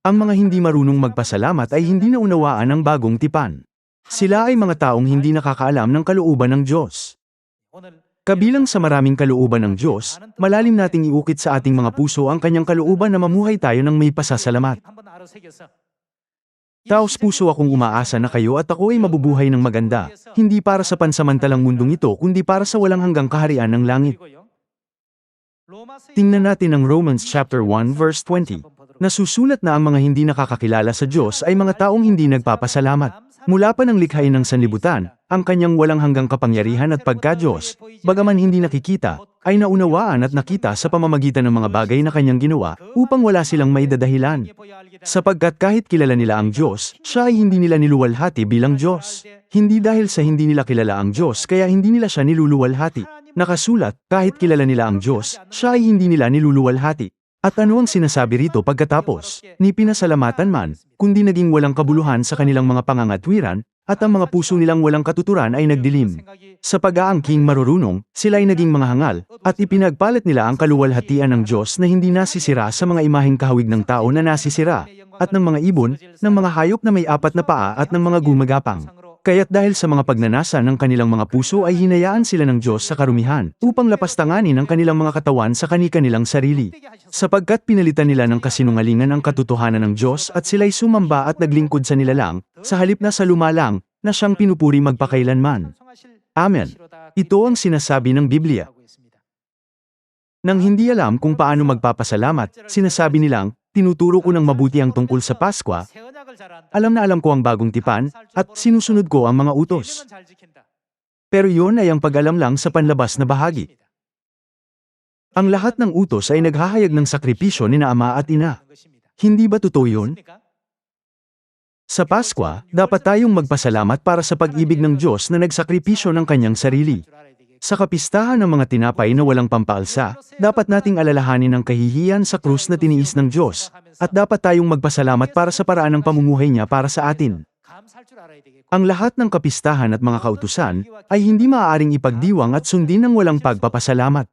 Ang mga hindi marunong magpasalamat ay hindi naunawaan ang bagong tipan. Sila ay mga taong hindi nakakaalam ng kalooban ng Diyos. Kabilang sa maraming kalooban ng Diyos, malalim nating iukit sa ating mga puso ang kanyang kalooban na mamuhay tayo ng may pasasalamat. Taos puso akong umaasa na kayo at ako ay mabubuhay ng maganda, hindi para sa pansamantalang mundong ito kundi para sa walang hanggang kaharian ng langit. Tingnan natin ang Romans chapter 1 verse 20. Nasusulat na ang mga hindi nakakakilala sa Diyos ay mga taong hindi nagpapasalamat. Mula pa ng likhain ng sanlibutan, ang kanyang walang hanggang kapangyarihan at pagka-Diyos, bagaman hindi nakikita, ay naunawaan at nakita sa pamamagitan ng mga bagay na kanyang ginawa, upang wala silang maidadahilan. Sapagkat kahit kilala nila ang Diyos, siya ay hindi nila niluwalhati bilang Diyos. Hindi dahil sa hindi nila kilala ang Diyos kaya hindi nila siya niluluwalhati. Nakasulat, kahit kilala nila ang Diyos, siya ay hindi nila niluluwalhati. At ano ang sinasabi rito pagkatapos? Ni pinasalamatan man, kundi naging walang kabuluhan sa kanilang mga pangangatwiran, at ang mga puso nilang walang katuturan ay nagdilim. Sa pag-aangking marurunong, sila ay naging mga hangal, at ipinagpalit nila ang kaluwalhatian ng Diyos na hindi nasisira sa mga imaheng kahawig ng tao na nasisira, at ng mga ibon, ng mga hayop na may apat na paa at ng mga gumagapang. Kaya't dahil sa mga pagnanasa ng kanilang mga puso ay hinayaan sila ng Diyos sa karumihan, upang lapastanganin ang kanilang mga katawan sa kani-kanilang sarili. Sapagkat pinalitan nila ng kasinungalingan ang katotohanan ng Diyos at sila'y sumamba at naglingkod sa nilalang, sa halip na sa lumalang, na siyang pinupuri magpakailanman. Amen. Ito ang sinasabi ng Biblia. Nang hindi alam kung paano magpapasalamat, sinasabi nilang, tinuturo ko ng mabuti ang tungkol sa Pasko, alam na alam ko ang bagong tipan, at sinusunod ko ang mga utos. Pero iyon ay ang pag-alam lang sa panlabas na bahagi. Ang lahat ng utos ay naghahayag ng sakripisyo ni na ama at ina. Hindi ba totoo yun? Sa Pasko, dapat tayong magpasalamat para sa pag-ibig ng Diyos na nagsakripisyo ng kanyang sarili. Sa kapistahan ng mga tinapay na walang pampaalsa, dapat nating alalahanin ang kahihiyan sa krus na tiniis ng Diyos, at dapat tayong magpasalamat para sa paraan ng pamumuhay niya para sa atin. Ang lahat ng kapistahan at mga kautusan ay hindi maaaring ipagdiwang at sundin ng walang pagpapasalamat.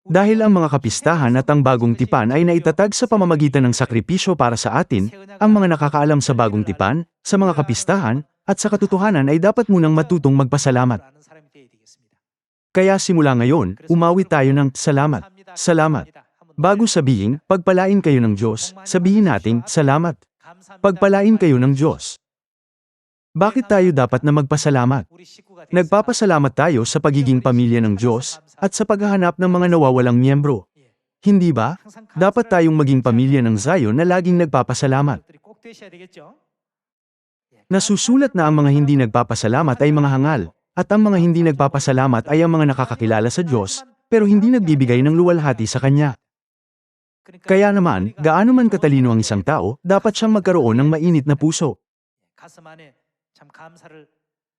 Dahil ang mga kapistahan at ang bagong tipan ay naitatag sa pamamagitan ng sakripisyo para sa atin, ang mga nakakaalam sa bagong tipan, sa mga kapistahan, at sa katotohanan ay dapat munang matutong magpasalamat. Kaya simula ngayon, umawi tayo ng salamat. Salamat. Bago sabihin, pagpalain kayo ng Diyos, sabihin nating salamat. Pagpalain kayo ng Diyos. Bakit tayo dapat na magpasalamat? Nagpapasalamat tayo sa pagiging pamilya ng Diyos at sa paghahanap ng mga nawawalang miyembro. Hindi ba? Dapat tayong maging pamilya ng Zion na laging nagpapasalamat. Nasusulat na ang mga hindi nagpapasalamat ay mga hangal. At ang mga hindi nagpapasalamat ay ang mga nakakakilala sa Diyos, pero hindi nagbibigay ng luwalhati sa Kanya. Kaya naman, gaano man katalino ang isang tao, dapat siyang magkaroon ng mainit na puso.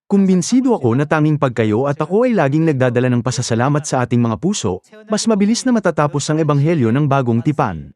Kumbinsido ako na tanging pag kayo at ako ay laging nagdadala ng pasasalamat sa ating mga puso, mas mabilis na matatapos ang ebanghelyo ng bagong tipan.